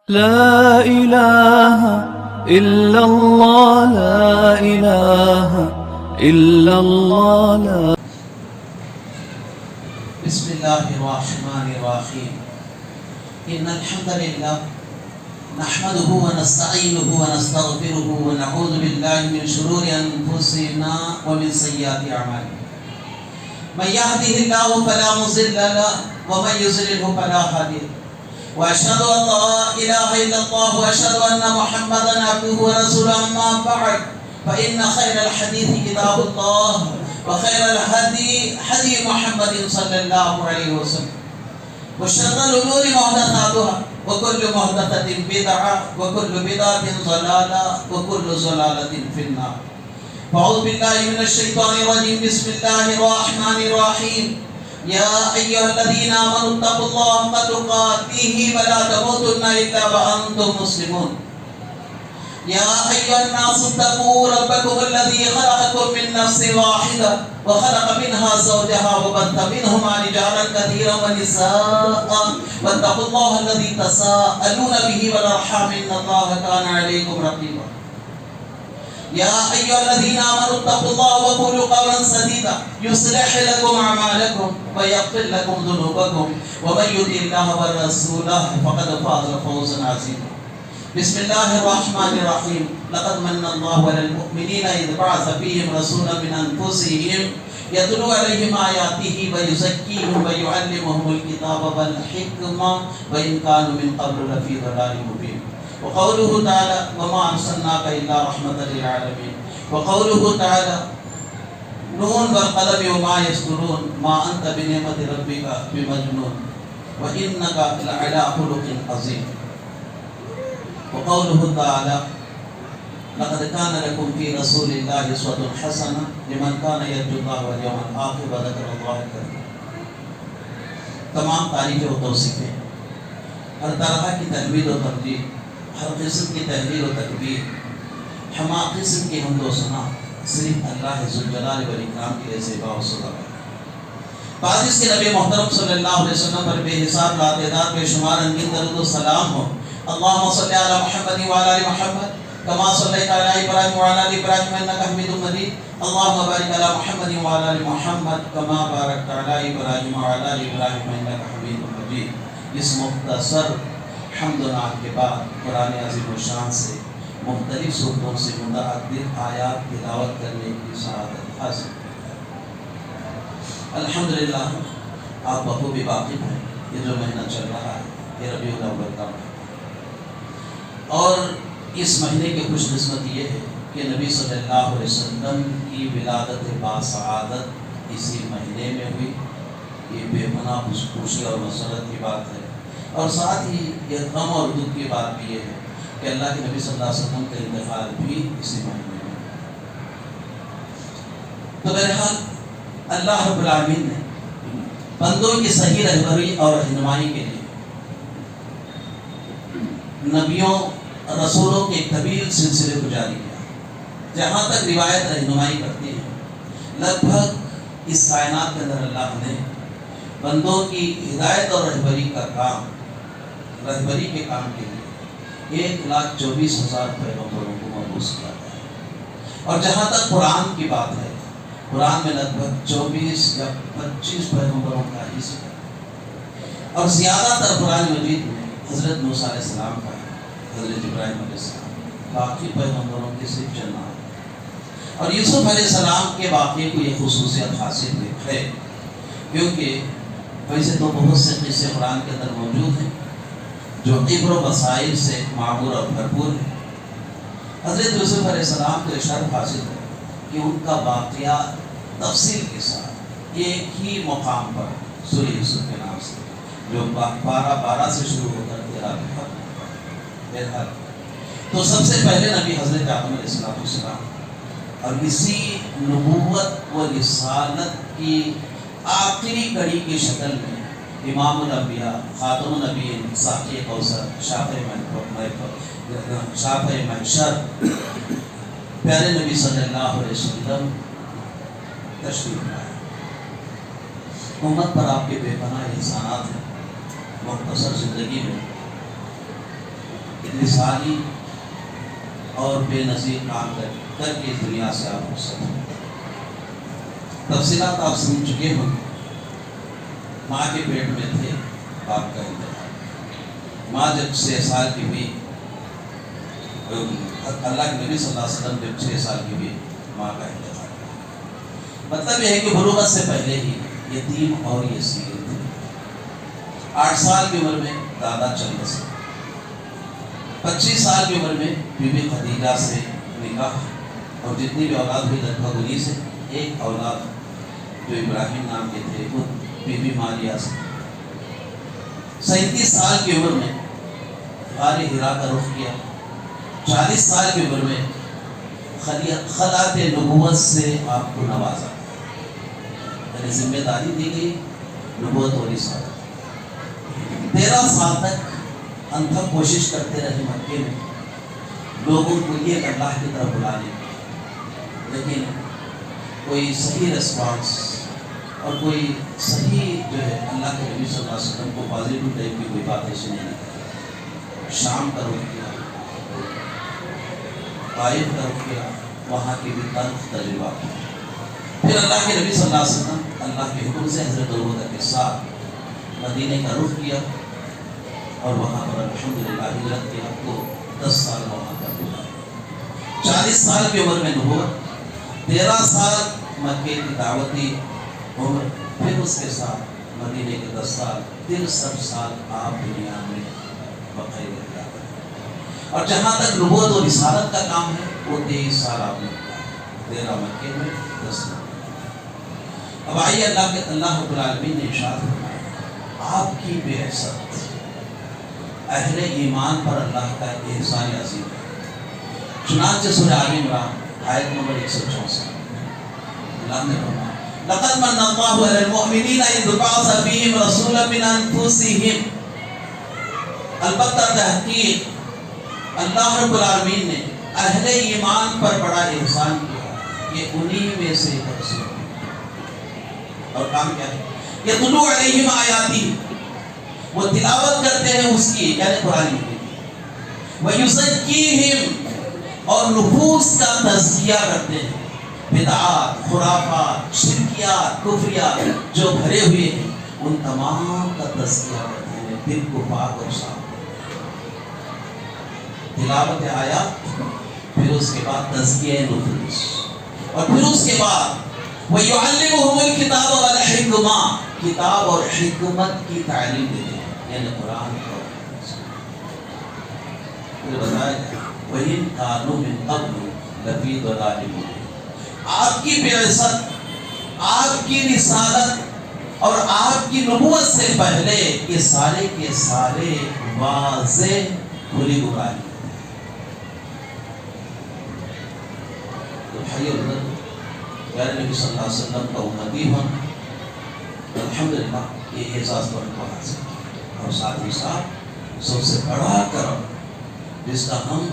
لا إله إلا الله لا إله إلا الله لا بسم الله الرحمن الرحيم إن الحمد لله نحمده ونستعينه ونستغفره ونعوذ بالله من شرور أنفسنا ومن سيئات أعمالنا من يهده الله فلا مضل له ومن يضلل فلا هادي له وأشهد أن لا إله إلا الله وأشهد أن محمدا عبده ورسوله أما بعد فإن خير الحديث كتاب الله وخير الهدي هدي محمد صلى الله عليه وسلم وشر الأمور محدثاتها وكل محدثة بدعة وكل بدعة ضلالة وكل ضلالة في النار فأعوذ بالله من الشيطان الرجيم بسم الله الرحمن الرحيم يا أيها الذين آمنوا اتقوا الله حق تقاته ولا تموتن إلا وأنتم مسلمون يا أيها الناس اتقوا ربكم الذي خلقكم من نفس واحدة وخلق منها زوجها وبث منهما رجالا كثيرا ونساء واتقوا الله الذي تساءلون به والأرحام إن الله كان عليكم رقيبا يا أيها الذين آمنوا اتقوا الله وقولوا قولا سديدا يصلح لكم أعمالكم ويغفر لكم ذنوبكم ومن يطع الله ورسوله فقد فاز فوزا عظيما بسم الله الرحمن الرحيم لقد من الله على المؤمنين إذ بعث فيهم رسولا من أنفسهم يتلو عليهم آياته ويزكيهم ويعلمهم الكتاب والحكمة وإن كانوا من قبل لفي ضلال مبين وقوله تعالى وما أرسلناك إلا رحمة للعالمين وقوله تعالى نون والقلم وما يسطرون ما أنت بنعمة ربك بمجنون وإنك لعلى خلق عظيم وقوله تعالى لقد كان لكم في رسول الله أسوة حسنة لمن كان يرجو الله واليوم الآخر وذكر الله كثيرا تمام تعریفیں و توصیفیں ہر طرح کی تحویل و تبدیل ہر قسم کی تحلیل و تکبیر ہما قسم کی حمد و ثنا صرف اللہ ذوالجلال والاکرام کے لیے زیبا و سدا ہے بعد اس کے نبی محترم صلی اللہ علیہ وسلم پر بے حساب لا تعداد بے شمار انگین درود و سلام ہو اللہم صلی علی محمد وعلی آل محمد کما صلیت علی ابراہیم وعلی آل ابراہیم انک حمید مجید اللہم بارک علی محمد وعلی آل محمد کما بارکت علی ابراہیم وعلی آل ابراہیم انک حمید مجید اس مختصر حمد و نعت کے بعد قرآن عظیم و شان سے مختلف صورتوں سے متعدد آیات تلاوت کرنے کی سعادت حاصل الحمدللہ آپ بخوبی واقف ہیں یہ جو مہینہ چل رہا ہے یہ ربیع الاول کا مہینہ اور اس مہینے کی خوش قسمتی یہ ہے کہ نبی صلی اللہ علیہ وسلم کی ولادت باسعادت اسی مہینے میں ہوئی یہ بے پناہ خوشی اور مسرت کی بات ہے اور ساتھ ہی یہ غم اور دکھ کی بات بھی یہ ہے کہ اللہ کے نبی صلی اللہ علیہ وسلم کا انتقال بھی اسی مہینے میں تو بہرحال اللہ رب العالمین نے بندوں کی صحیح رہبری اور رہنمائی کے لیے نبیوں رسولوں کے طویل سلسلے کو جاری کیا جہاں تک روایت رہنمائی کرتی ہے لگ بھگ اس کائنات کے اندر اللہ نے بندوں کی ہدایت اور رہبری کا کام رہبری کے کام کے لیے 1,24,000 پیغمبروں کو مبعوث کیا ہے اور جہاں تک قرآن کی بات ہے قرآن میں لگ بھگ 24 یا 25 پیغمبروں کا حصہ ہے اور زیادہ تر قرآن مجید میں حضرت موسیٰ علیہ السلام کا ہے حضرت ابراہیم علیہ السلام باقی پیغمبروں کی صرف چند آیات اور یوسف علیہ السلام کے واقعے کو یہ خصوصیت حاصل ہے کیونکہ ویسے تو بہت سے قصے قرآن کے اندر موجود ہیں جو عبر و بصائر سے معمور اور بھرپور ہے حضرت یوسف علیہ السلام کو شرف حاصل ہے کہ ان کا واقعہ تفصیل کے ساتھ ایک ہی مقام پر سورہ یوسف کے نام سے جو 12 سے شروع ہو کر 13 تک بہرحال تو سب سے پہلے نبی حضرت آدم علیہ السلام اور اسی نبوت و رسالت کی آخری کڑی کی شکل میں امام الانبیاء خاتم النبیین ساقی کوثر شافع محشر پیارے نبی صلی اللہ علیہ وسلم تشریف لائے امت پر آپ کے بے پناہ احسانات ہیں مختصر زندگی میں مثالی اور بے نظیر کام کر کے اس دنیا سے آپ رخصت ہوئے۔ تفصیلات آپ سمجھ چکے ہوں۔ ماں کے پیٹ میں تھے، باپ کا انتقال۔ ماں جب 6 سال کی ہوئی، اللہ کے نبی صلی اللہ علیہ وسلم جب 6 سال کی ہوئی، ماں کا انتقال۔ مطلب یہ ہے کہ بلوغت سے پہلے ہی یتیم اور یسیر تھے۔ 8 سال کی عمر میں دادا چل بسے۔ 25 سال کی عمر میں بی بی خدیجہ سے نکاح، اور جتنی بھی اولاد ہوئی لگ بھگ انہیں سے ایک اولاد جو ابراہیم نام کے تھے وہ بی بی ماریہ سے۔ 37 سال کی عمر میں غار حرا کا رخ کیا۔ 40 سال کی عمر میں خلعت نبوت سے آپ کو نوازا، یعنی ذمہ داری دی گئی نبوت اور رسالت۔ 13 سال تک انتھک کوشش کرتے رہے مکے میں لوگوں کو یہ اللہ کی طرف بلانے، لیکن کوئی صحیح رسپانس اور کوئی صحیح جو ہے اللہ کے نبی صلی اللہ علیہ وسلم کو پازیٹیو ٹائپ کی کوئی بات ایسی نہیں نکلی۔ شام کا رخ کیا، طائف کا رخ کیا، وہاں کی بھی تلخ تجربات۔ پھر اللہ کے نبی صلی اللہ علیہ وسلم اللہ کے حکم سے حضرت ابوبکر کے ساتھ مدینے کا رخ کیا، اور وہاں پر الحمدللہ ہجرت کی آپ کو 10 سال وہاں پر گزارے۔ 40 سال کی عمر میں نبوت، 13 سال مکے کی دعوتی عمر، پھر اس کے ساتھ مدینے کے 10 سال، 63 سال آپ دنیا میں بقائے رہے۔ اور جہاں تک نبوت اور رسالت کا کام ہے وہ 23 سال آپ نے کیا، 13 مکے میں، 10 میں۔ اب آئیے اللہ رب العالمین نے ارشاد فرمایا آپ کی بعثت اہل ایمان پر اللہ کا احسان عظیم ہے۔ چنانچہ سورہ آل عمران آیت نمبر 164 اللہ نے فرمایا لقد من الله على المؤمنين إذ بعث فيهم رسولا من أنفسهم۔ البتہ تحقیق اللہ رب العالمین نے اہل ایمان پر بڑا احسان کیا کہ انہی میں سے رسول، اور کام کیا ہے؟ یتلو علیہم آیاتی، وہ تلاوت کرتے ہیں اس کی، یعنی قرآن مجید، وَيُزَكِّيهِمْ، اور نفوس کا تزکیہ کرتے ہیں، بدعات، خرافات، شرکیات، کفریات جو بھرے ہوئے ہیں ان تمام کا تزکیہ کرتے ہیں، دل کو پاک اور صاف۔ تلاوت آیات، پھر اس کے بعد تزکیہ نفوس، اور پھر اس کے بعد وَيُعَلِّمُهُمُ الْكِتَابَ وَالْحِكْمَةَ، کتاب اور حکمت کی تعلیم دیتے ہیں، یعنی قرآن اور پھر بتایا گیا وَإِنْ كَانُوا مِنْ قَبْلُ لَفِي ضَلَالٍ مُبِينٍ۔ آپ کی بعثت، آپ کی رسالت اور آپ کی نبوت سے پہلے یہ سارے کے سارے واضح کھلی گمراہی۔ تو بھائی حضرت پیارے نبی صلی اللہ علیہ وسلم کا امتی ہونا الحمدللہ یہ اعزاز تو ہم کو حاصل ہے، اور ساتھ ہی ساتھ سب سے بڑا کرم جس کا ہم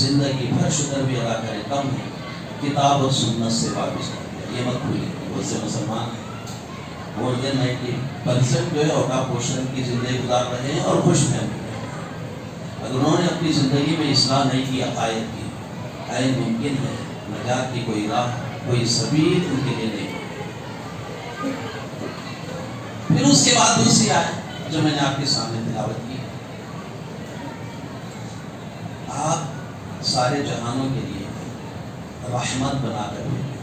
زندگی بھر شکر بھی ادا کریں کم ہے، کتاب اور سنت سے واپس کر دیا۔ یہ مت بھولیں بہت سے مسلمان ہیں مور دین 90% جو ہے اوقا پوشن کی زندگی گزار رہے ہیں اور خوش ہیں، اگر انہوں نے اپنی زندگی میں اصلاح نہیں کی، عقائد کی، آئے ممکن ہے نجات کی کوئی راہ، کوئی سبیل ان کے لیے نہیں۔ پھر اس کے بعد دوسری آیت جو میں نے آپ کے سامنے تلاوت کی، آپ سارے جہانوں کے لیے رحمت بنا کر بھیجے۔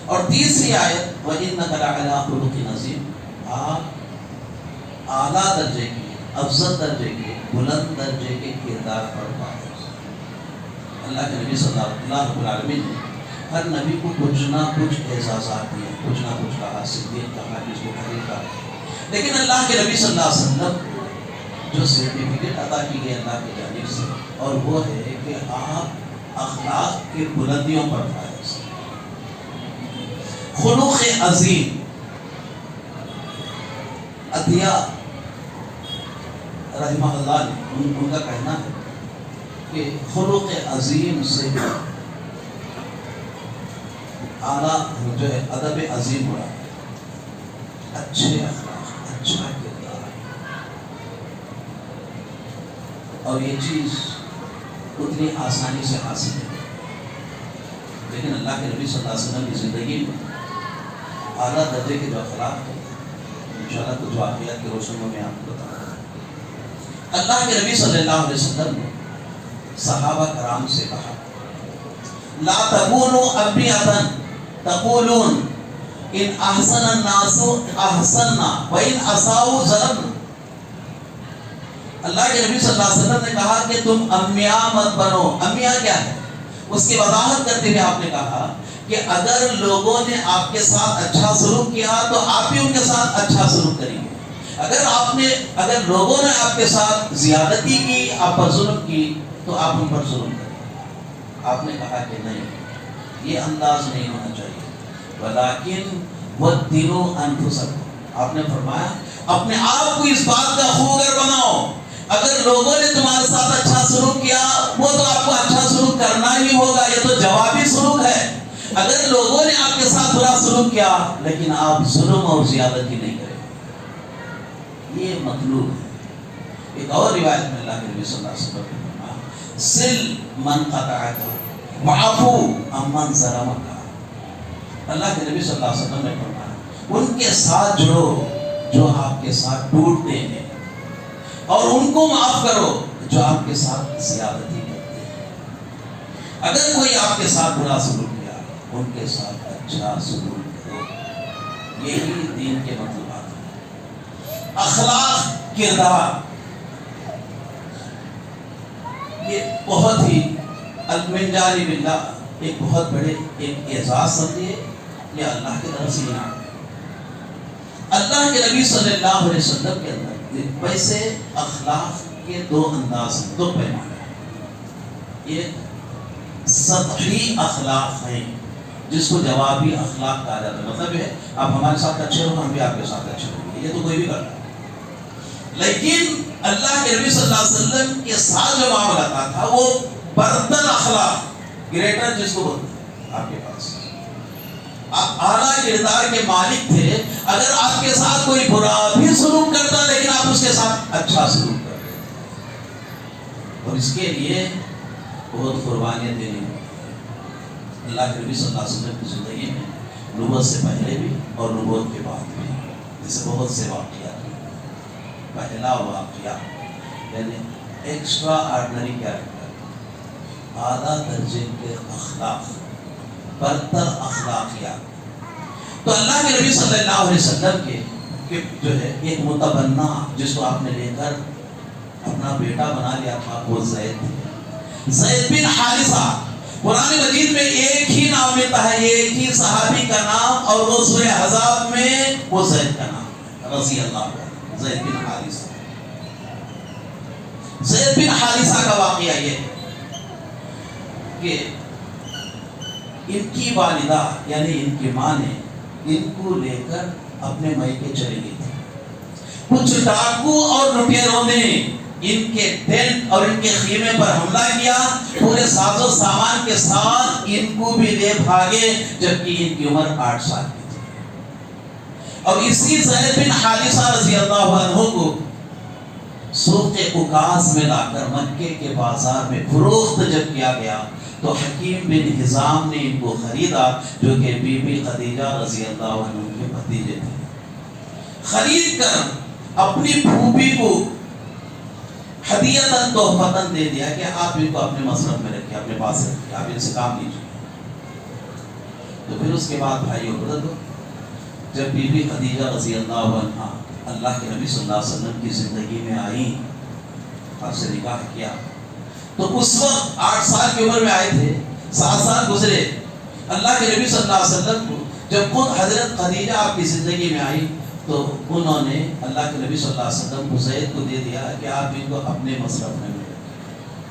اور تیسری آیت وَإِنَّكَ لَعَلَىٰ خُلُقٍ عَظِيمٍ، آپ اعلیٰ درجے کے، افضل درجے کے، بلند درجے کے کردار پر پائے۔ اللہ کے نبی صلی اللہ رب العالمین نے ہر نبی کو کچھ نہ کچھ اعزازات دیے، کچھ نہ کچھ کہا، صدیق کہا، جس کو خلیفہ، لیکن اللہ کے نبی صلی اللہ علیہ وسلم جو سرٹیفکیٹ عطا کی گئی اللہ کی جانب سے، اور وہ ہے کہ آپ اخلاق کے بلندیوں پر فائز، خلق عظیم۔ عطیہ رحمہ اللہ نے ان کا کہنا ہے کہ خلق عظیم سے اعلیٰ جو ہے ادب عظیم ہوا، اچھے اخلاق، اچھا کردار، اور یہ چیز اتنی آسانی سے حاصل ہے، لیکن اللہ کے نبی صلی اللہ علیہ وسلم کی زندگی میں اعلیٰ درجے کے جو اخلاق ہیں، انشاءاللہ کچھ واقعات کی روشنی میں آپ کو بتاؤں گا۔ اللہ کے نبی صلی اللہ علیہ وسلم نے صحابہ کرام سے کہا لا تکونوا ابیاتا تقولون ان احسن الناس احسننا وان اساؤوا ظلمنا۔ اللہ کے نبی صلی اللہ علیہ وسلم نے کہا کہ تم امیاں مت بنو۔ امیاں کیا ہے؟ اس کی وضاحت کرتے ہوئے آپ نے کہا کہ اگر لوگوں نے آپ کے ساتھ اچھا سلوک کیا تو آپ بھی ان کے ساتھ اچھا سلوک کریں گے۔ اگر لوگوں نے آپ کے ساتھ زیادتی کی، آپ پر ظلم کی، تو آپ ان پر ظلم کریں۔ آپ نے کہا کہ نہیں، یہ انداز نہیں ہونا چاہیے۔ ولیکن وَدِّنُوا أَنفُسَكُمْ، آپ نے فرمایا اپنے آپ کو اس بات کا خوگر بناؤ، اگر لوگوں نے تمہارے ساتھ اچھا سلوک کیا وہ تو آپ کو اچھا سلوک کرنا ہی ہوگا، یہ تو جوابی سلوک ہے۔ اگر لوگوں نے آپ کے ساتھ برا سلوک کیا لیکن آپ ظلم اور زیادتی نہیں کریں، یہ مطلوب ہے۔ ایک اور روایت میں اللہ کے نبی صلی اللہ علیہ وسلم نے فرمایا سل من قطعک وعفو عمن ظلمک۔ اللہ کے نبی صلی اللہ علیہ وسلم نے فرمایا ان کے ساتھ جڑو جو آپ کے ساتھ ٹوٹتے ہیں، اور ان کو معاف کرو جو آپ کے ساتھ زیادتی کرتے ہیں۔ اگر کوئی آپ کے ساتھ برا سلوک کیا ان کے ساتھ اچھا سلوک کرو، یہی دین کے مطلوبات ہیں۔ اخلاق، کردار، یہ بہت ہی من جانب اللہ ایک بہت بڑے ایک اعزاز سمجھیے، یہ اللہ کی طرف سے انعام ہے۔ اللہ کے نبی صلی اللہ علیہ وسلم کے اندر ویسے اخلاق کے دو انداز ہیں، دو پیمانے ہیں۔ یہ سطحی اخلاق ہیں جس کو جوابی اخلاق کہا جاتا ہے، مطلب ہے آپ ہمارے ساتھ اچھے ہو ہم بھی آپ کے ساتھ اچھے ہوں گے، یہ تو کوئی بھی کرتا ہے۔ لیکن اللہ کے نبی صلی اللہ علیہ وسلم کے ساتھ جو معاملہ تھا وہ برتر اخلاق، گریٹر جس کو بولتے ہیں، آپ کے پاس آپ اعلیٰ کردار کے مالک تھے، اگر آپ کے ساتھ کوئی برا بھی سلوک کرتا لیکن آپ اس کے ساتھ اچھا سلوک کرتے، اور اس کے لیے بہت قربانیاں دینی ہوتی۔ اللہ کے نبی صلی اللہ علیہ وسلم کی زندگی میں نبوت سے پہلے بھی اور نبوت کے بعد بھی جسے بہت سے واقعات ہیں۔ پہلا واقعہ یعنی ایکسٹرا آرڈنری کیریکٹر، اعلیٰ درجے کے اخلاق، برتر اخلاقیات۔ تو اللہ کے نبی صلی اللہ علیہ وسلم کے جو ہے ایک متبنہ جس کو آپ نے لے کر اپنا بیٹا بنا لیا تھا وہ زید بن حارثہ۔ قرآن مجید میں ایک ہی نام ملتا ہے، ایک ہی صحابی کا نام، اور وہ سورہ احزاب میں وہ زید کا نام رضی اللہ عنہ، زید بن حارثہ۔ زید بن حارثہ کا واقعہ یہ کہ ان کی والدہ یعنی ان کی ماں نے ان کو لے کر اپنے میکے چلی گئی تھی۔ کچھ ڈاکو اور لٹیروں نے ان کے ٹینٹ اور ان کے خیمے پر حملہ کیا، پورے ساز و سامان کے ساتھ ان کو بھی لے بھاگے، جبکہ ان کی عمر 8 سال کی تھی۔ اور اسی زید بن حارثہ رضی اللہ عنہ کو سوق عکاظ میں لا کر مکے کے بازار میں فروخت جب کیا گیا تو حکیم بن حزام نے ان کو خریدا، جو کہ بی بی خدیجہ رضی اللہ عنہ کے بھتیجے تھے۔ خرید کر اپنی پھوپھی کو ہدیۃً تحفۃً دے دیا کہ آپ ان کو اپنے مصرف میں رکھیں، اپنے پاس رکھیں، آپ ان سے کام لیجیے۔ تو پھر اس کے بعد بھائیو بزرگو، جب بی بی خدیجہ رضی اللہ عنہ اللہ کے نبی صلی اللہ علیہ وسلم کی زندگی میں آئی، آپ سے نکاح کیا، تو اس وقت 8 سال کی عمر میں آئے تھے، 7 سال گزرے۔ اللہ کے نبی صلی اللہ علیہ وسلم کو جب خود حضرت خدیجہ آپ کی زندگی میں آئی تو انہوں نے اللہ کے نبی صلی اللہ علیہ وسلم کو زید کو دے دیا کہ آپ ان کو اپنے مصرف میں لیں،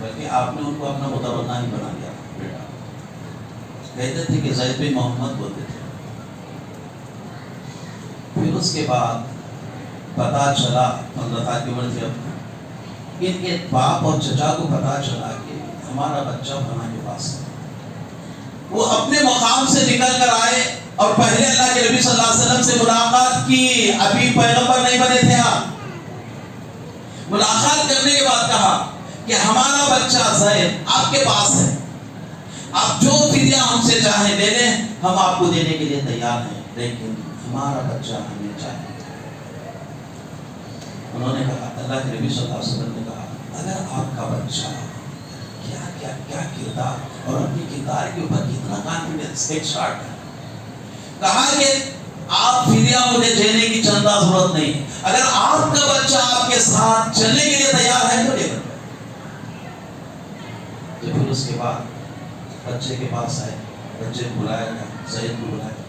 بلکہ آپ نے ان کو اپنا متبنہ ہی بنا دیا بیٹا۔ کہتے تھے کہ زید بن محمد بولتے تھے۔ پھر اس کے بعد پتا چلا، 15 سال کی عمر تھی اب، ان کے باپ اور چچا کو پتا چلا کہ ہمارا بچہ فلاں کے پاس ہے۔ وہ اپنے مقام سے نکل کر آئے اور پہلے اللہ کے نبی صلی اللہ علیہ وسلم سے ملاقات کی، ابھی پیغمبر نہیں بنے تھے آپ۔ ملاقات کرنے کے بعد کہا کہ ہمارا بچہ زید آپ کے پاس ہے، آپ جو فدیہ ہم سے چاہیں لے لیں، ہم آپ کو دینے کے لیے تیار ہیں، لیکن ہمارا بچہ ہمیں چاہیے۔ انہوں نے کہا، اللہ کے نبی صلی اللہ علیہ وسلم نے کہا، اگر آپ کا بچہ کیا کردار اور اپنی کردار کے اوپر کتنا کانفیڈنس، ایک شارٹ ہے، کہا کہ آپ فدیہ مجھے دینے کی چندہ ضرورت نہیں، اگر آپ کا بچہ آپ کے ساتھ چلنے کے لیے تیار ہے تو لے کر۔ تو پھر اس کے بعد بچے کے پاس آئے، بچے کو بلایا گیا، زید کو بلایا،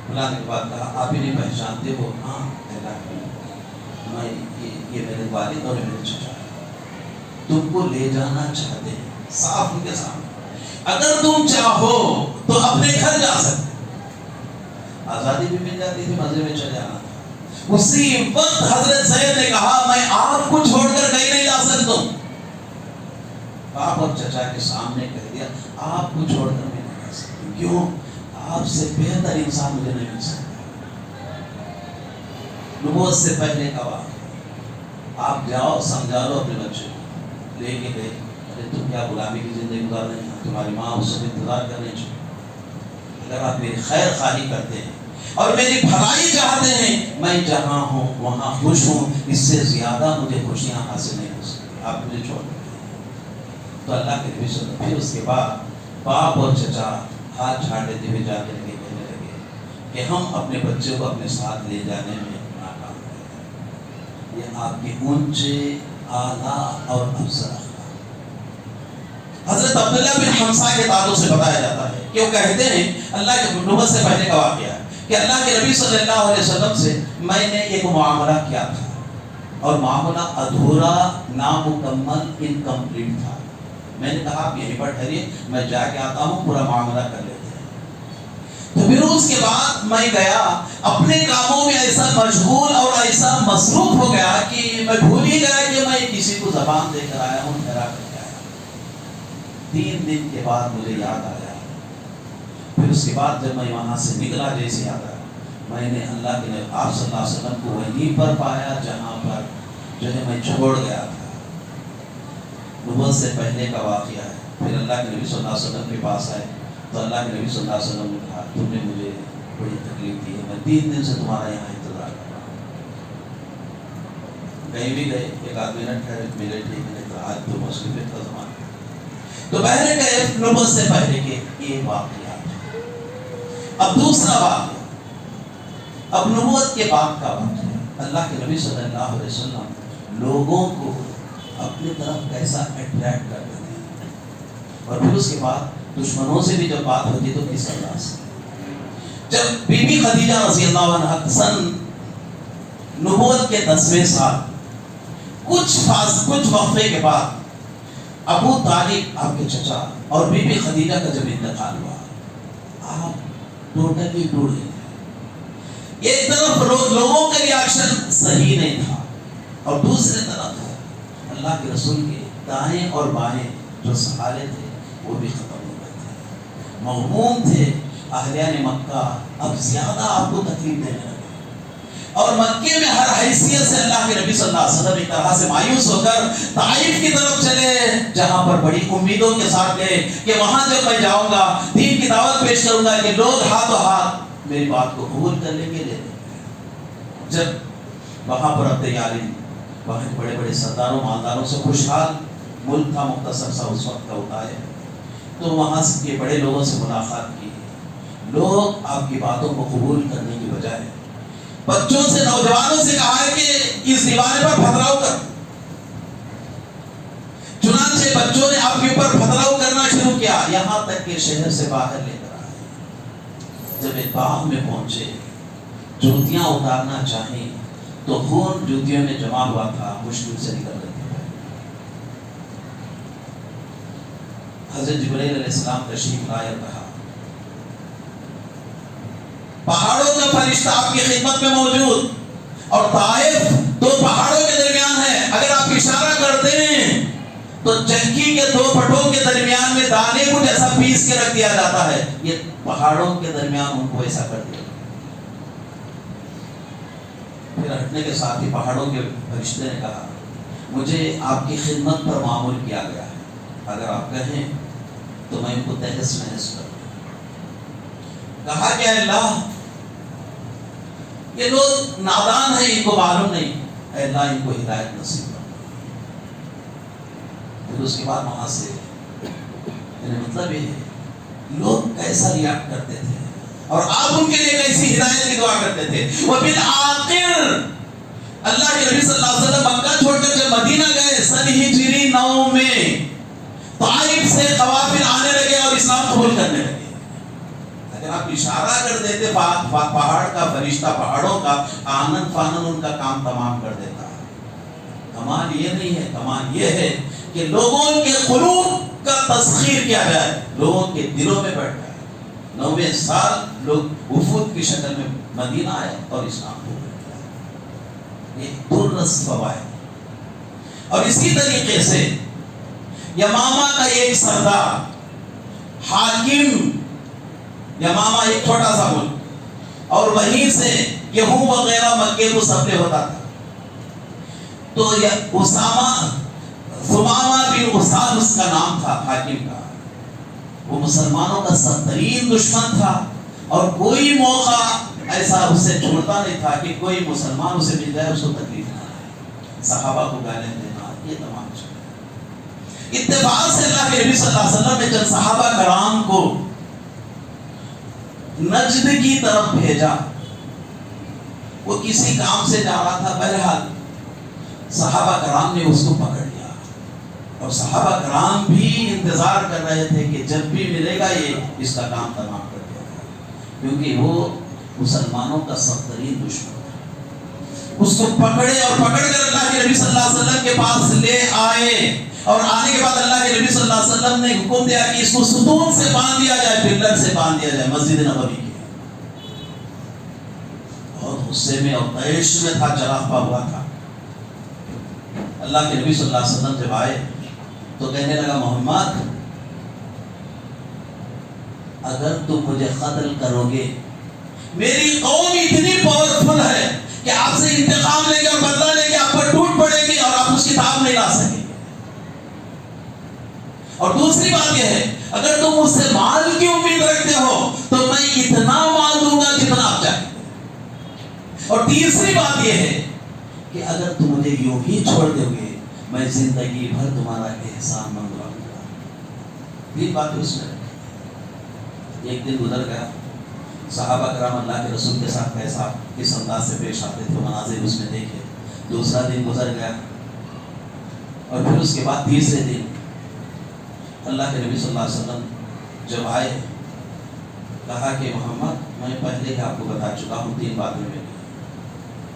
بلانے کے بعد کہا، آپ انہیں پہچانتے ہو؟ ہاں، میں یہ میرے والد اور میرے چچا تم کو لے جانا چاہتے ہیں، صاف ان کے سامنے، اگر تم چاہو تو اپنے گھر جا سکتے، آزادی بھی مل جاتی تھی، مزے میں چلے جانا تھا۔ اسی وقت حضرت زید نے کہا، میں آپ کو چھوڑ کر کہیں نہیں جا سکتا ہوں۔ باپ اور چچا کے سامنے کہہ دیا، آپ کو چھوڑ کر میں نہیں جا سکتا، کیوں؟ آپ سے بہتر انسان مجھے نہیں مل سکتا۔ نبوت سے پہلے کا واقعہ، آپ جاؤ سمجھا لو اپنے بچے کو، لے کے گئے، ارے تم کیا غلامی کی زندگی گزار رہے ہیں، تمہاری ماں اس وقت انتظار کرنے چاہیے، اگر آپ میری خیر خواہی کرتے ہیں اور میری بھلائی چاہتے ہیں، میں جہاں ہوں وہاں خوش ہوں، اس سے زیادہ مجھے خوشیاں حاصل نہیں ہو سکتی، آپ مجھے چھوڑ دیں۔ تو اللہ کے نبی صلی اللہ علیہ وسلم، پھر اس کے بعد باپ اور چچا ہاتھ جھاڑ دیتے ہوئے جانے لگے، کہنے لگے کہ ہم اپنے بچے کو اپنے ساتھ لے جانے میں ناکام ہیں، یہ آپ کے اونچے اعلیٰ اور افضل اخلاق۔ حضرت عبداللہ بن حمزہ کے تعلق سے بتایا جاتا ہے کہ وہ کہتے ہیں، اللہ کے نبوت سے پہلے کا واقعہ ہے کہ اللہ کے نبی صلی اللہ علیہ وسلم سے میں نے ایک معاملہ کیا تھا، اور معاملہ ادھورا، نامکمل، انکمپلیٹ تھا۔ میں نے کہا آپ یہیں پر ٹھہریے، میں جا کے آتا ہوں، پورا معاملہ کر لیتے ہیں۔ تو پھر اس کے بعد میں گیا، اپنے کاموں میں ایسا مشغول اور ایسا مصروف ہو گیا کہ میں بھول ہی گیا کہ میں کسی کو زبان دے کر آیا ہوں، ٹھہرا کر کے آیا ہوں۔ 3 دن کے بعد مجھے یاد آیا، پھر اس کے بعد جب میں وہاں سے نکلا، جیسے یاد آیا، میں نے اللہ کے نبی آپ صلی اللہ علیہ وسلم کو وہیں پر پایا جہاں پر جو ہے میں چھوڑ گیا تھا۔ نبوت سے پہلے کا واقعہ ہے۔ پھر اللہ کے نبی صلی اللہ علیہ وسلم کے پاس آئے تو اللہ کے نبی صلی اللہ علیہ وسلم نے کہا، تم نے مجھے بڑی تکلیف دی ہے، میں 3 دن سے تمہارا یہاں انتظار کر رہا ہوں۔ کہیں بھی گئے، ایک آدھ منٹ ٹھہرے، ملے، ٹھیک ہے، تو آج تو مصیبت کا زمانہ ہے۔ تو پہلے کہ نبوت سے پہلے کے یہ واقعات۔ اب دوسرا واقعہ، اب نبوت کے بعد کا واقعہ، اللہ کے نبی صلی اللہ علیہ وسلم لوگوں کو اپنی طرف کیسا اٹریکٹ کرتے تھے، اور پھر اس کے بعد دشمنوں سے بھی جب بات ہوتی تو کس انداز سے۔ جب بی بی خدیجہ رضی اللہ عنہ سن نبوت کے 10ویں سال کچھ وقفے کے بعد ابو طالب آپ کے چچا اور بی بی خدیجہ کا جب انتقال ہوا، آپ ٹوٹلی ٹوٹ گئے۔ ایک طرف لوگوں کا ریاکشن صحیح نہیں تھا، اور دوسری طرف اللہ کے رسول کے دائیں اور بائیں جو سہارے تھے وہ بھی ختم ہو گئے تھے، مغموم تھے۔ اہلیان مکہ اب زیادہ آپ کو تکلیف دینے لگے، اور مکے میں ہر حیثیت سے اللہ کے نبی صلی اللہ علیہ وسلم ایک طرح سے مایوس ہو کر طائف کی طرف چلے، جہاں پر بڑی امیدوں کے ساتھ گئے کہ وہاں جب میں جاؤں گا، دین کی دعوت پیش کروں گا کہ لوگ ہاتھوں ہاتھ میری بات کو قبول کر لیں گے، لے لیں گے۔ جب وہاں پر اب تیاری، وہاں کے بڑے بڑے سرداروں مالداروں سے خوشحال ملک تھا، مختصر سا اس وقت کا ہوتا ہے، تو وہاں کے بڑے لوگوں سے ملاقات کی۔ لوگ آپ کی باتوں کو قبول کرنے کی بجائے بچوں سے، نوجوانوں سے کہا ہے کہ اس دیوانے پر پتھراؤ کر۔ چنانچہ بچوں نے آپ کے اوپر پتھراؤ کرنا شروع کیا، یہاں تک کہ شہر سے باہر لے کر آئے۔ جب ایک باغ میں پہنچے، جوتیاں اتارنا چاہیں تو خون جوتیوں میں جمع ہوا تھا، مشکل سے نکل رہے تھے۔ حضرت جبرائیل علیہ السلام تشریف لائے اور کہا، پہاڑوں کا فرشتہ آپ کی خدمت میں موجود، اور طائف 2 پہاڑوں کے درمیان ہے، اگر آپ اشارہ کرتے ہیں تو چکی کے 2 پٹھوں کے درمیان میں دانے کو جیسا پیس کے رکھ دیا جاتا ہے، یہ پہاڑوں کے درمیان ان کو ایسا کر دیا۔ پھر ہٹنے کے ساتھ ہی پہاڑوں کے فرشتے نے کہا، مجھے آپ کی خدمت پر معمول کیا گیا ہے، اگر آپ کہیں تو میں ان کو تحس نحس کروں۔ کہا کہ اللہ یہ لوگ نادان ہیں، ان کو معلوم نہیں، اے اللہ ان کو ہدایت نصیب کر۔ پھر اس کے بعد وہاں سے میرا مطلب یہ ہے لوگ کیسا ریاکٹ کرتے تھے اور آپ ان کے لیے کیسی ہدایت کی دعا کرتے تھے۔ وبالآخر اللہ کے نبی صلی اللہ علیہ وسلم مکہ چھوڑ کر جب مدینہ گئے سن ہجری 9 میں، طائف سے قوافل آنے لگے اور اسلام قبول کرنے لگے۔ اگر آپ اشارہ کر دیتے پہاڑ کا فرشتہ پہاڑوں کا آنن فانن ان کا کام تمام کر دیتا ہے۔ کمال یہ نہیں ہے، کمال یہ ہے کہ لوگوں کے قلوب کا تسخیر کیا جائے، لوگوں کے دلوں میں بیٹھ جائے۔ 9ویں سال لوگ وفود کی شکل میں مدینہ آئے اور اسلام قبول کیا۔ یہ درس فوائد۔ اور اسی طریقے سے یمامہ کا ایک سردار حاکم، یمامہ ایک چھوٹا سا ملک، اور وہیں سے گیہوں وغیرہ مکے کو سپلے ہوتا تھا، تو اسامہ ثمامہ بن اسال اس کا نام تھا حاکم کا۔ وہ مسلمانوں کا بدترین دشمن تھا اور کوئی موقع ایسا اس سے چھوڑتا نہیں تھا کہ کوئی مسلمان اسے مل جائے اس کو تکلیف نہ آئے، صحابہ کو گالیں دینا، یہ تمام چیزیں۔ اتفاق سے اللہ کے نبی صلی اللہ علیہ وسلم نے جب صحابہ کرام کو نجد کی طرف بھیجا، وہ کسی کام سے جا رہا تھا، بہرحال صحابہ کرام نے اس کو پکڑ لیا اور صحابہ کرام بھی انتظار کر رہے تھے کہ جب بھی ملے گا یہ اس کا کام تمام کر دے گا، کیونکہ وہ مسلمانوں کا بدترین دشمن تھا۔ اس کو پکڑے اور پکڑ کر اللہ کے نبی صلی اللہ علیہ وسلم کے پاس لے آئے، اور آنے کے بعد اللہ کے نبی صلی اللہ علیہ وسلم نے حکم دیا کہ اس کو ستون سے باندھ دیا جائے، پلر سے باندھ دیا جائے، مسجد نبوی کے۔ بہت غصے میں اور طیش میں تھا، چراغا ہوا تھا۔ اللہ کے نبی صلی اللہ علیہ وسلم جب آئے تو کہنے لگا محمد اگر تم مجھے قتل کرو گے، میری قوم اتنی پاورفل ہے کہ آپ سے انتقام لے گے اور بدلہ لے کے آپ پر ٹوٹ پڑے گی اور آپ اس کتاب نہیں لا سکیں گے۔ اور دوسری بات یہ ہے اگر تم مجھ سے مال کی امید رکھتے ہو تو میں اتنا مال دوں گا جتنا آپ چاہیں گے۔ اور تیسری بات یہ ہے کہ اگر تم مجھے یوں ہی چھوڑ دو گے میں زندگی بھر تمہارا احسان مند رہوں گا۔ یہ بات اس میں ایک دن گزر گیا، صحابہ کرام اللہ کے رسول کے ساتھ کیسا کس انداز سے پیش آتے تھے مناظر اس میں دیکھے۔ دوسرا دن گزر گیا اور پھر اس کے بعد تیسرے دن اللہ کے نبی صلی اللہ علیہ وسلم جب آئے، کہا کہ محمد میں پہلے ہی آپ کو بتا چکا ہوں 3 باتیں میں،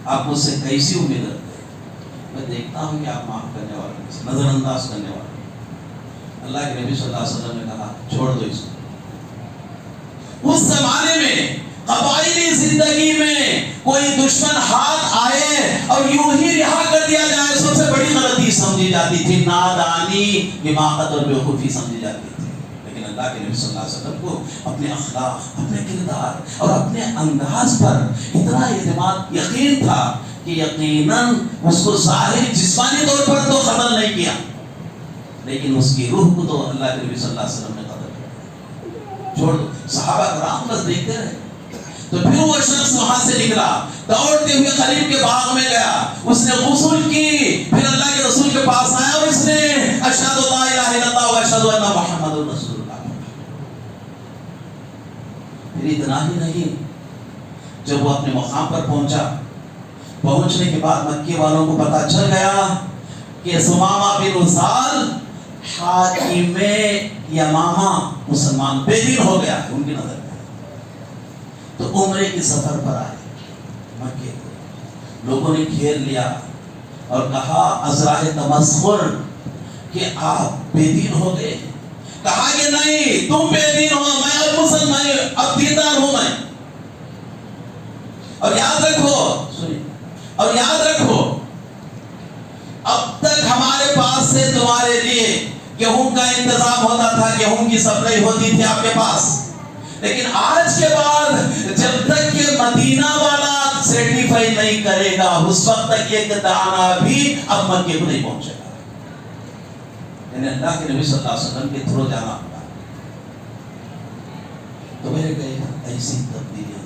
آپ مجھ سے کیسی امید رکھتے ہیں؟ میں دیکھتا ہوں کہ آپ معاف کرنے والے، نظر انداز کرنے والے۔ اللہ کے نبی صلی اللہ علیہ وسلم نے کہا چھوڑ دو اس کو۔ اس زمانے میں قبائلی زندگی میں کوئی دشمن ہاتھ آئے اور یوں ہی رہا کر دیا جائے سب سے بڑی غلطی سمجھی جاتی تھی، نادانی، حماقت اور بیوقوفی سمجھی جاتی تھی۔ لیکن اللہ کے نبی صلی اللہ علیہ وسلم کو اپنے اخلاق، اپنے کردار اور اپنے انداز پر اتنا اعتماد، یقین تھا کہ یقیناً اس کو ظاہر جسمانی طور پر تو قتل نہیں کیا، لیکن اس کی روح کو تو اللہ کے نبی صلی اللہ علیہ وسلم نے قتل کیا۔ چھوڑ دو، صحابہ کرام بس دیکھتے رہے۔ تو پھر وہ شخص وہاں سے نکلا، دوڑتے ہوئے قریب کے باغ میں گیا، اس نے غسل کی، پھر اللہ کے رسول کے پاس آیا اور اس نے اشہد لا الہ الا اللہ و اشہد ان محمد رسول اللہ۔ پھر اتنا ہی نہیں، جب وہ اپنے مقام پر پہنچا، پہنچنے کے بعد مکے والوں کو پتا چل گیا کہ ثمامہ بن اسال حاکم یمامہ مسلمان بے دین ہو گیا ہے ان کی نظر میں۔ تو عمرے کے سفر پر آئے مکے کو، لوگوں نے گھیر لیا اور کہا ازراہ تمسخر کہ آپ بے دین ہو گئے۔ کہا کہ نہیں، تم بے دین ہو، میں اب مسلمان، اب دیندار ہوں میں۔ اور یاد رکھو، سنیے، اور یاد رکھو اب تک ہمارے پاس سے تمہارے لیے گیہوں کا انتظام ہوتا تھا، گیہوں کی سپلائی ہوتی تھی آپ کے پاس، لیکن آج کے بعد جب تک کہ مدینہ والا تک سرٹیفائی نہیں کرے گا اس وقت تک ایک دانہ بھی اب مکے کو نہیں پہنچے گا. یعنی اللہ کے نبی صلی اللہ علیہ وسلم کے تھرو جانا ہوگا. تو میرے گئے ایسی تبدیلیاں.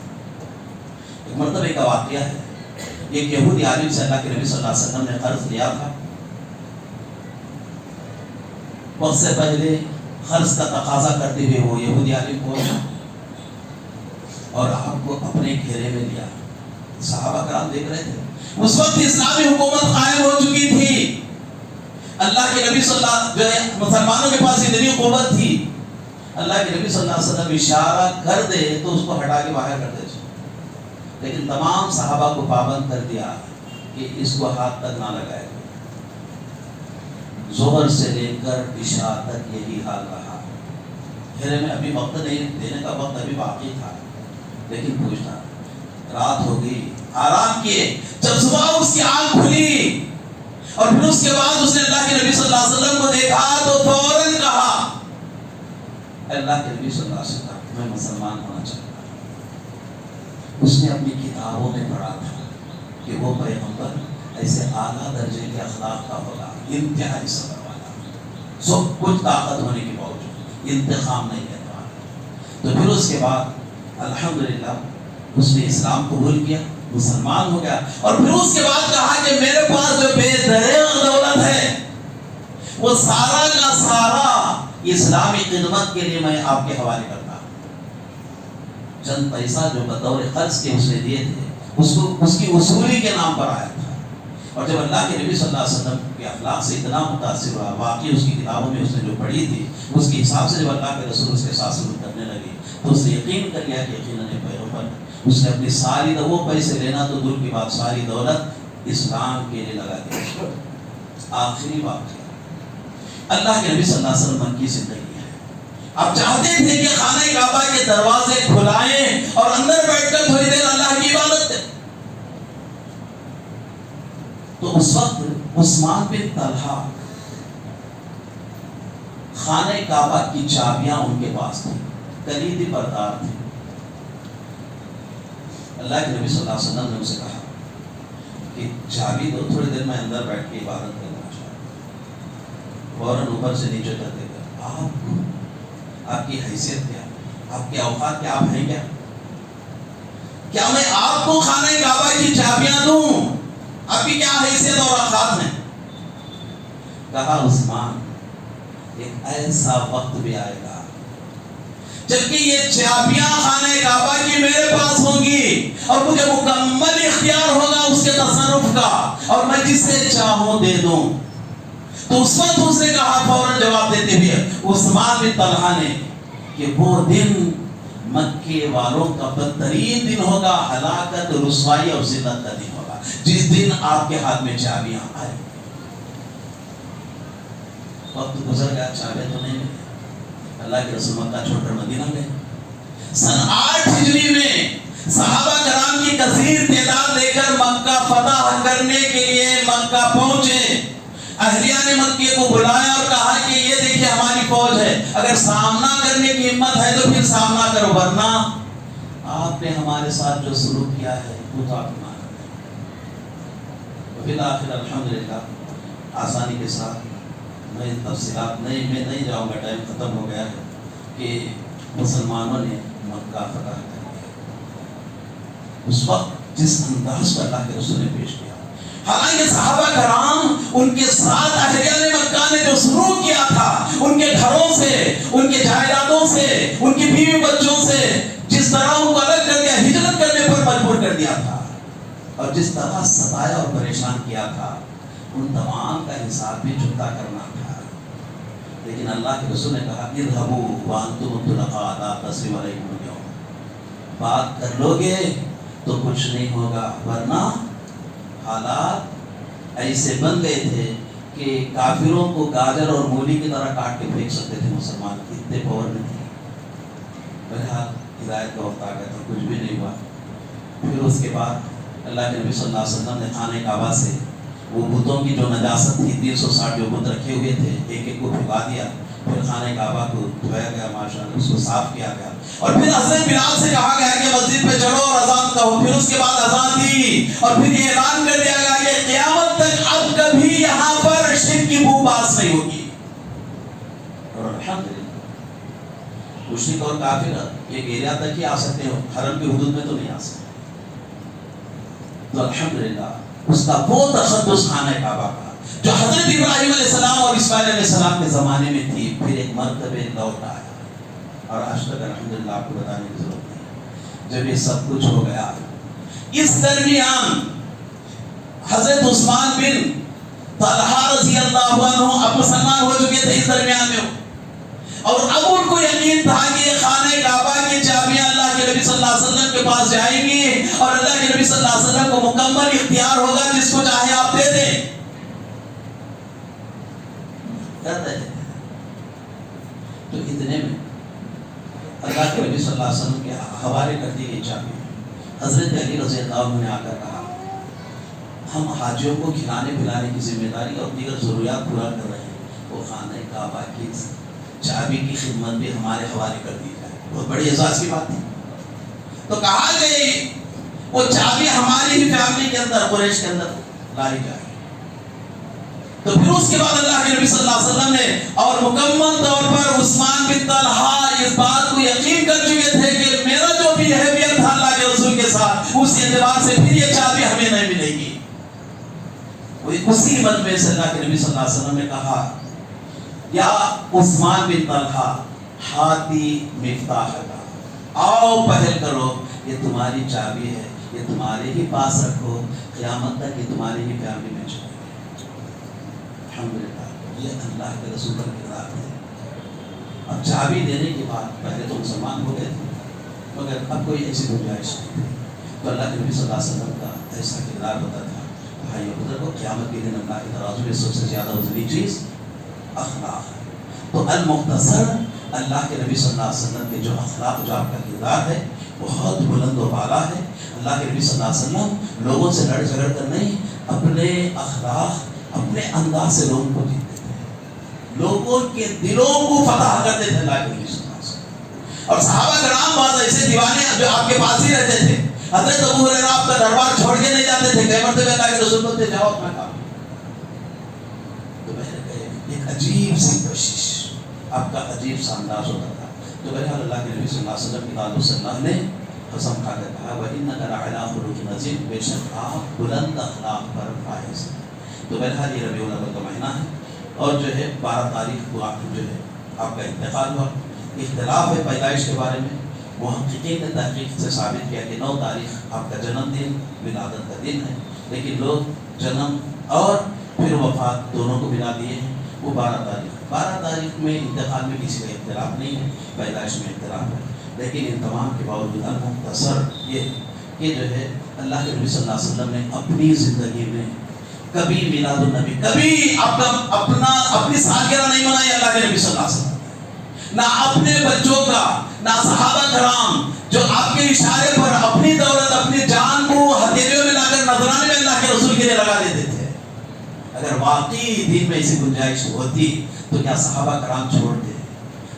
ایک مرتبہ کا واقعہ ہے. ایک یہودی عالم سے اللہ کے نبی صلی اللہ علیہ وسلم نے قرض لیا تھا. وقت سے پہلے قرض کا تقاضا کرتے ہوئے وہ یہودی عالم پہنچا اور آپ کو اپنے گھیرے میں لیا. صحابہ کرام دیکھ رہے تھے. اس وقت اسلامی حکومت قائم ہو چکی تھی. اللہ کے نبی صلی اللہ جو ہے مسلمانوں کے پاس اتنی قوت تھی. اللہ کے نبی صلی اللہ علیہ وسلم اشارہ کر دے تو اس کو ہٹا کے باہر کر دے. لیکن تمام صحابہ کو پابند کر دیا کہ اس کو ہاتھ تک نہ لگائے. ظہر سے لے کر عشاء تک یہی حال رہا. گھیرے میں ابھی وقت نہیں دینے کا وقت ابھی باقی تھا لیکن پوچھنا. رات ہو گئی, آرام کیے. جب صبح اس کی آنکھ کھلی اور پھر اس کے بعد اس نے اللہ کے نبی صلی اللہ علیہ وسلم کو دیکھا تو فوراً کہا اللہ کے نبی صلی اللہ علیہ وسلم میں مسلمان ہونا چاہتا ہوں. اس نے اپنی کتابوں میں پڑھا تھا کہ وہ پیغمبر ایسے اعلیٰ درجے کے اخلاق کا ہوگا, انتہائی صبر والا, سب کچھ طاقت ہونے کے باوجود انتقام نہیں لیتا. تو پھر اس کے بعد الحمدللہ اس نے اسلام قبول کیا, مسلمان ہو گیا. اور پھر اس کے بعد کہا کہ میرے پاس جو بے دریغ دولت ہے وہ سارا کا سارا اسلامی خدمت کے لیے میں آپ کے حوالے کرتا ہوں. چند پیسہ جو بطور قرض کے اس نے دیے تھے اس کی وصولی کے نام پر آیا تھا. اور جب اللہ کے نبی صلی اللہ علیہ وسلم کے اخلاق سے اتنا متاثر ہوا, واقعی اس کی کتابوں میں اس نے جو پڑھی تھی اس کے حساب سے جب اللہ کے رسول اس کے ساتھ سلوک کرنے لگے تو اس نے یقین کر لیا کہ یقیناً یہ پیغمبر. اس نے اپنی ساری وہ پیسے لینا تو دور کی بات, ساری دولت اسلام کے لیے لگا دی. آخری واقعہ اللہ کے نبی صلی اللہ علیہ وسلم کی زندگی ہے. آپ چاہتے تھے کہ خانہ کعبہ کے دروازے کھلائیں اور اندر بیٹھ کر تھوڑی دیر اللہ کی عبادت کریں. تو اس وقت عثمان بن طلحہ خانہ کعبہ کی چابیاں ان کے پاس تھیں, کلیدی بردار تھے. اللہ کے نبی صلی اللہ علیہ وسلم نے اسے کہا کہ چابی دو, تھوڑی دیر میں اندر بیٹھ کے عبادت کرنا چاہتا ہوں. فوراً اوپر سے نیچے کرتے گئے. آپ کی حیثیت کیا, آپ کے اوقات کیا, آپ ہیں کیا میں آپ کو خانہ کعبہ کی چابیاں دوں؟ آپ کی کیا حیثیت اور اوقات ہیں؟ کہا عثمان ایک ایسا وقت بھی آئے گا جبکہ یہ چابیاں خانہ کعبہ کی میرے پاس ہوں گی اور مجھے مکمل اختیار ہوگا اس کے تصرف کا, اور میں جسے چاہوں دے دوں. تو اس وقت اس نے کہا فوراً جواب دیتے ہوئے عثمان بن طلحہ نے کہ وہ دن مکے والوں کا بدترین دن ہوگا, ہلاکت, رسوائی اور ذلت کا دن ہوگا, جس دن آپ کے ہاتھ میں چابیاں آئے. وقت گزر گیا, چابیاں تو نہیں ملی. اللہ کے رسول مکہ چھوڑ کر مدینہ گئے. سن 8 ہجری میں صحابہ کرام کی کثیر تعداد لے کر مکہ فتح کرنے کے لیے مکہ پہنچے. اہلیہ نے مکے کو بلایا اور کہا کہ یہ دیکھیں ہماری فوج ہے, اگر سامنا کرنے کی ہمت ہے تو پھر سامنا کرو, ورنہ آپ نے ہمارے ساتھ جو سلوک کیا ہے وہ تو آپ مانا. بالآخر الحمدللہ آسانی کے ساتھ, میں تفصیلات میں نہیں جاؤں گا, ٹائم ختم ہو گیا ہے, کہ مسلمانوں نے مکہ فتح کر لیا. اس وقت جس انداز پر اللہ کے رسول نے پیش کیا, حالانکہ صحابہ کرام ان کے ساتھ اہلیہ مکہ نے جو سلوک کیا تھا, ان کے گھروں سے, ان کے جائیدادوں سے, ان کی بیوی بچوں سے جس طرح ان کو الگ کر دیا, ہجرت کرنے پر مجبور کر دیا تھا, اور جس طرح ستایا اور پریشان کیا تھا, ان تمام کا حساب بھی چکتا کرنا تھا. لیکن اللہ کے رسول نے کہا اذهبوا وانتم طلقاء لا تصريف عليكم اليوم. بات کر لو گے تو کچھ نہیں ہوگا, ورنہ حالات ایسے بن گئے تھے کہ کافروں کو گاجر اور مولی کی طرح کاٹ کے پھینک سکتے تھے مسلمان, اتنے پاور نہیں تھے. بہرحال ہدایت کا وقت آ گیا تو کچھ بھی نہیں ہوا. پھر اس کے بعد اللہ کے نبی صلی اللہ علیہ وسلم نے خانہ کعبہ سے وہ بتوں کی جو نجاست تھی 360 جو بت رکھے ہوئے تھے ایک ایک کو بھگا دیا، پھر خانہ کعبہ کو دھویا گیا، ماشاءاللہ اس کو صاف کیا گیا، اور پھر حضرت بلال سے کہا گیا کہ مسجد پہ چڑھو اور اذان کہو، پھر اس کے بعد اذان دی اور پھر یہ اعلان کر دیا گیا کہ قیامت تک اب کبھی یہاں پر شرک کی بو باس نہیں ہوگی۔ اور الحمدللہ مشرک اور کافر ایک ایریا تک ہی آ سکتے ہو، حرم کی حدود میں تو نہیں آ سکتے۔ تو الحمدللہ اس کا وہ تقدس خانہ کعبہ کا جو حضرت ابراہیم علیہ السلام اور اسماعیل علیہ السلام کے زمانے میں تھی، پھر ایک مرتبہ لوٹ آیا، اور آج تک الحمدللہ آپ کو بتانے کی ضرورت نہیں۔ جب یہ سب کچھ ہو گیا، اس درمیان حضرت عثمان بن طلحہ رضی اللہ عنہ اب مسلمان ہو چکے تھے اس درمیان میں، اور اب ان کو یقین تھا کہ یہ خانہ کعبہ کی چابیاں اللہ کے نبی صلی اللہ علیہ وسلم کے پاس جائیں گی، اور اللہ کے نبی صلی اللہ علیہ وسلم کو مکمل اختیار ہوگا، جس کو چاہے آپ دے دیں۔ تو اتنے میں اللہ کے نبی صلی اللہ علیہ وسلم کے حوالے کر دی گئی چابی۔ حضرت علی رضی اللہ عنہ نے آ کر کہا ہم حاجیوں کو کھلانے پلانے کی ذمہ داری اور دیگر ضروریات پورا کر رہے ہیں، وہ خانہ کعبہ کی چابی کی خدمت بھی ہمارے حوالے کر دی جائے۔ بہت بڑی اعزاز کی بات ہے۔ تو کہا گئی وہ چابی ہماری ہی فیملی کے اندر، قریش کے اندر لائی جائے۔ تو پھر اس کے بعد اللہ کے نبی صلی اللہ علیہ وسلم نے اور مکمل طور پر عثمان بن طلحہ اس بات کو یقین کر چکے تھے کہ میرا جو بیہیویئر تھا اللہ کے رسول کے ساتھ، اس اعتبار سے پھر یہ چابی ہمیں نہیں ملے گی۔ اسی مجمع سے اللہ کے نبی صلی اللہ علیہ وسلم نے کہا یا عثمان بن طلحہ ہاتھی مفتاح کا، آؤ پہل کرو، یہ تمہاری چابی ہے، یہ تمہارے ہی پاس رکھو، قیامت تک یہ تمہاری ہی فیملی میں چلے۔ الحمدللہ یہ اللہ کے رسول کا کردار ہے۔ اب چابی دینے کے بعد پہلے تو مسلمان ہو گئے تھے، مگر اب کوئی ایسی گنجائش نہیں تھی۔ تو اللہ کے نبی صلی اللہ علیہ وسلم کا ایسا کردار ہوتا تھا، بھائی بزرگوں قیامت کے دن اللہ کے ترازو میں سب سے زیادہ وزنی چیز اخلاق ہے۔ تو المختصر اللہ کے نبی صلی اللہ علیہ وسلم کے جو اخلاق، جو آپ کا کردار ہے بہت بلند و بالا ہے۔ اللہ کے نبی صلی اللہ علیہ وسلم لوگوں سے لڑ جھگڑ کر نہیں، اپنے اخلاق، اپنے انداز سے لوگوں کو جیتتے تھے، لوگوں کے دلوں کو فتح کرتے تھے اللہ کے نبی صلی اللہ علیہ وسلم۔ اور صحابہ کرام بعض ایسے دیوانے جو آپ کے پاس ہی رہتے تھے، حضرت ابو ہریرہ آپ کا دربار چھوڑ کے نہیں جاتے تھے، کئی مرتبہ اللہ کے رسول کو جاؤ اپنا کام۔ تو میں نے کہا ایک عجیب سی کوشش، آپ کا عجیب سا انداز ہوتا تھا۔ تو بہرحال اللہ کے نبی صلی اللہ علیہ وسلم کی تعلق سے اللہ نے قسم کھا کر کہا وَإِنَّكَ لَعَلَىٰ خُلُقٍ عَظِيمٍ، بے شک آپ بلند اخلاق پر فائز ہیں۔ تو بہرحال یہ ربیع الاول کا مہینہ ہے، اور جو ہے 12 تاریخ کو جو ہے آپ کا انتقال ہوا۔ اختلاف ہے پیدائش کے بارے میں، محققین نے تحقیق سے ثابت کیا کہ 9 تاریخ آپ کا جنم دن ولادت کا دن ہے، لیکن لوگ جنم اور پھر وفات دونوں کو ملا دیے ہیں، وہ 12 تاریخ۔ 12 تاریخ میں انتقال میں کسی کا اختلاف نہیں ہے، پیدائش میں اختلاف ہے، لیکن ان تمام کے باوجود المختصر یہ کہ جو ہے اللہ کے نبی صلی اللہ علیہ وسلم نے اپنی زندگی میں کبھی میلاد النبی، کبھی اپنی سالگرہ نہیں منائی اللہ کے نبی صلی اللہ علیہ وسلم، نہ اپنے بچوں کا، نہ صحابہ کرام جو آپ کے اشارے پر اپنی دولت، اپنی جان کو ہتھیلیوں میں لا کر نذرانے میں اللہ کے رسول کے لیے لگا دیتے تھے۔ اگر واقعی دین میں ایسی گنجائش ہوتی تو کیا صحابہ کرام چھوڑتے؟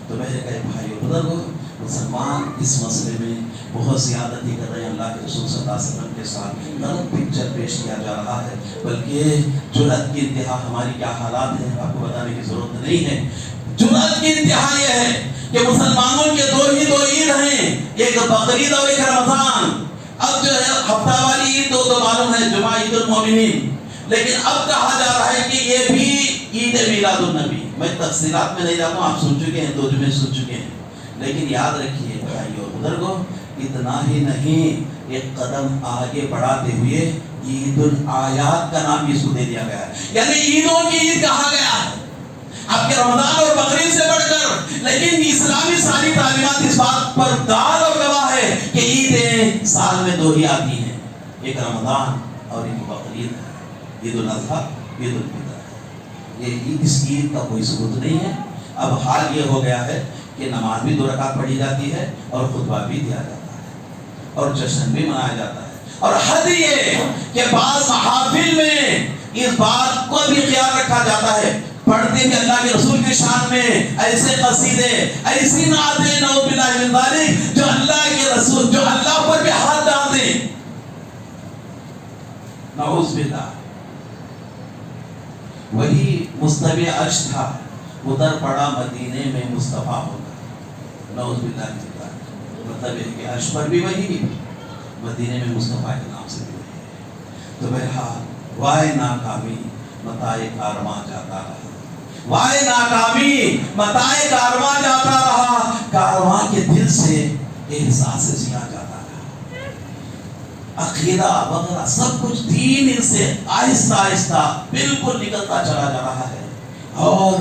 تو میرے کہے بھائیو بزرگوں، مسلمان اس مسئلے میں بہت زیادتی کر رہے ہیں، اللہ کے رسول صلی اللہ علیہ وسلم کے ساتھ غلط پکچر پیش کیا جا رہا ہے، بلکہ جرأت کی انتہا ہماری کیا حالات ہیں آپ کو بتانے کی ضرورت نہیں ہے۔ جرأت کی انتہا یہ ہے کہ مسلمانوں کے دو عید ہیں، ایک بقرعید اور ایک رمضان۔ اب جو ہے ہفتہ والی عید تو معلوم ہے جمعہ عید المومنین، لیکن اب کہا جا رہا ہے کہ یہ بھی عید میلاد النبی۔ میں تفصیلات میں نہیں جاتا ہوں، آپ سن چکے ہیں، 2 جمعے سن چکے ہیں، لیکن یاد رکھیے بھائیو بزرگوں، اتنا ہی نہیں، ایک قدم آگے بڑھاتے ہوئے عید الآیات کا نام اس کو دے دیا گیا ہے، یعنی عیدوں کی عید کہا گیا ہے آپ کے رمضان اور بقرعید سے بڑھ کر۔ لیکن اسلامی ساری تعلیمات اس بات پر داد اور گواہ ہے کہ عیدیں سال میں 2 ہی آتی ہیں، ایک رمضان اور ایک بقرعید ہے، عید الاضحیٰ، عید الفطر۔ یہ اس عید کا کوئی ثبوت نہیں ہے۔ اب حال یہ ہو گیا ہے کہ نماز بھی 2 رکعت پڑھی جاتی ہے اور خطبہ بھی دیا جاتا ہے اور جشن بھی منایا جاتا ہے، اور حد یہ کہ بعض محافل میں اس بات کو بھی خیال رکھا جاتا ہے، پڑھتے بھی اللہ کے رسول کے شان میں ایسے قصیدے، ایسی نعتیں نعوذ باللہ من ذالک جو اللہ کے رسول، جو اللہ پر بھی ہاتھ ڈال دیں، نعوذ باللہ۔ وہی مستوی عرش تھا، ادھر پڑا مدینے میں مصطفیٰ ہوگا، نعوذ باللہ من ذالک۔ مطلب ہے کہ عرش پر بھی وہی، مدینے میں مصطفیٰ کے نام سے بھی وہی۔ تو بہرحال وائے ناکامی متائے کارواں جاتا رہا، وائے ناکامی متائے کارواں جاتا رہا، کارواں کے دل سے احساس زیاں جاتا رہا، عقیدہ وغیرہ سب کچھ دین ان سے آہستہ آہستہ بالکل نکلتا چلا جا رہا ہے، اور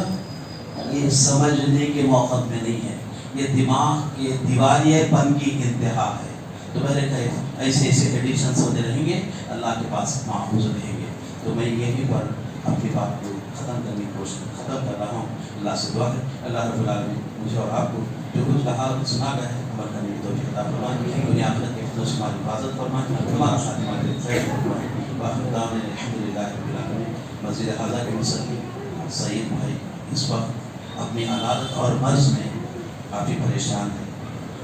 یہ سمجھنے کے موقع میں نہیں ہے، یہ دماغ کے دیوالیے پن کی انتہا ہے۔ تو میرے کہے ایسے ایسے ایڈیشنز ہوتے رہیں گے، اللہ کے پاس محفوظ رہیں گے۔ تو میں یہیں پر اپنی بات کو ختم کرنے کی کوشش ختم کر رہا ہوں۔ اللہ سے دعا ہے اللہ رب العالمین مجھے اور آپ کو جو کچھ کہا سنا گیا ہے عمل کرنے کی توفیق عطا فرمائے، دنیا آخرت کے حفظ و شمار حفاظت فرمائے، ہمارا خاتمہ خیر فرمائے۔ وآخر دعوانا الحمدللہ رب العالمین۔ مسجد حاضہ کے مصلی سعید بھائی اس وقت اپنی عدالت اور مرض میں کافی پریشان ہے،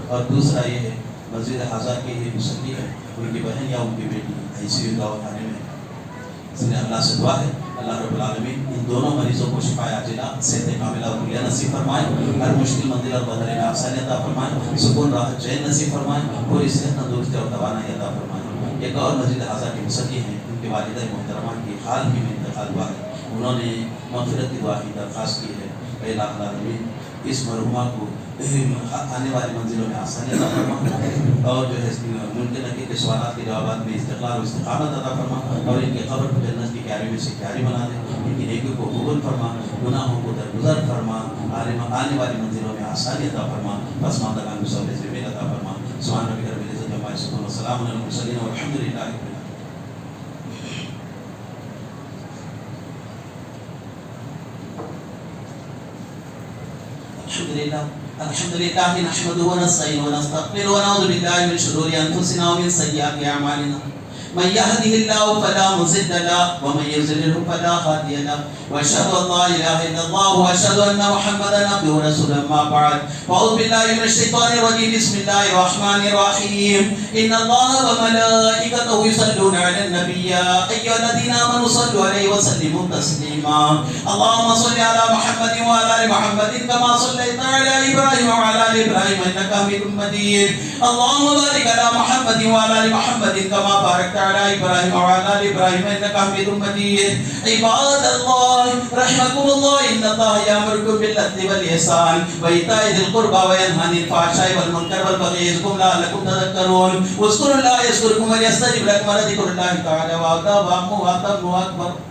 اور دوسرا یہ ہے مسجد حاضہ کے یہ مصلی ہے، ان کی بہن یا ان کی بیٹی ICU دواخانے میں ہے، اس لیے اللہ سے دعا ہے اللہ رب العالمین ان دونوں مریضوں کو شفا عاجلہ صحت کاملہ اور کلیہ نصیب فرمائے، ہر مشکل منزل اور بدلے میں آسانی عطا فرمائے، سکون راحت چین نصیب فرمائے، پوری صحت تندرستی اور توانائی عطا فرمائے۔ ایک اور مسجد حاضہ کے مصلی ہیں، ان کے والدہ محترمہ کی حال ہی میں انتقال ہوا ہے، انہوں نے مغفرت کی دعا کی درخواست کی ہے، اے الہ العالمین اس مرحومہ کو آنے والی منزلوں میں آسانی عطا فرما، اور جو ہے ممکن ہے کہ سوالات کے جوابات میں استقلال و استقامت عطا فرما، اور ان کے قبر کو جنت کی کیاری میں سے کیاری بنا دے، ان کی نیکیوں کو قبول فرما، گناہوں کو درگزر فرما، آنے والی منزلوں میں آسانی عطا فرما، پسماندگان کو صبر جمیل عطا فرما۔ سبحان ربک رب العزت عما یصفون وسلام علی المرسلین والحمد للہ رب العالمین۔ الحمد للہ نحمده ونستعینه ونستغفره ونعوذ باللہ من شرور انفسنا ومن سیئات اعمالنا، من يهده الله فلا مضل له ومن يضلل فلا هادي له، واشهد ان لا اله الا الله واشهد ان محمدا عبده ورسوله، اما بعد فاعوذ بالله من الشيطان الرجيم، بسم الله الرحمن الرحيم، ان الله وملائكته يصلون على النبي يا ايها الذين امنوا صلوا عليه وسلموا تسليما، اللهم صل على محمد وعلى ال محمد كما صليت على ابراهيم وعلى ال ابراهيم انك حميد مجيد، اللهم بارك على محمد وعلى ال محمد كما باركت على ابراهيم وعلى ال ابراهيم انك حميد مجيد۔ عباد الله رحمكم الله، ان الله يأمركم بالعدل والاحسان وايتاء ذي القربى وينهى عن الفحشاء والمنكر والبغي يعظكم لعلكم تذكرون، واذكروا الله يذكركم ويستجب لكم، ولذكر الله تعالى وأعظم وأكبر۔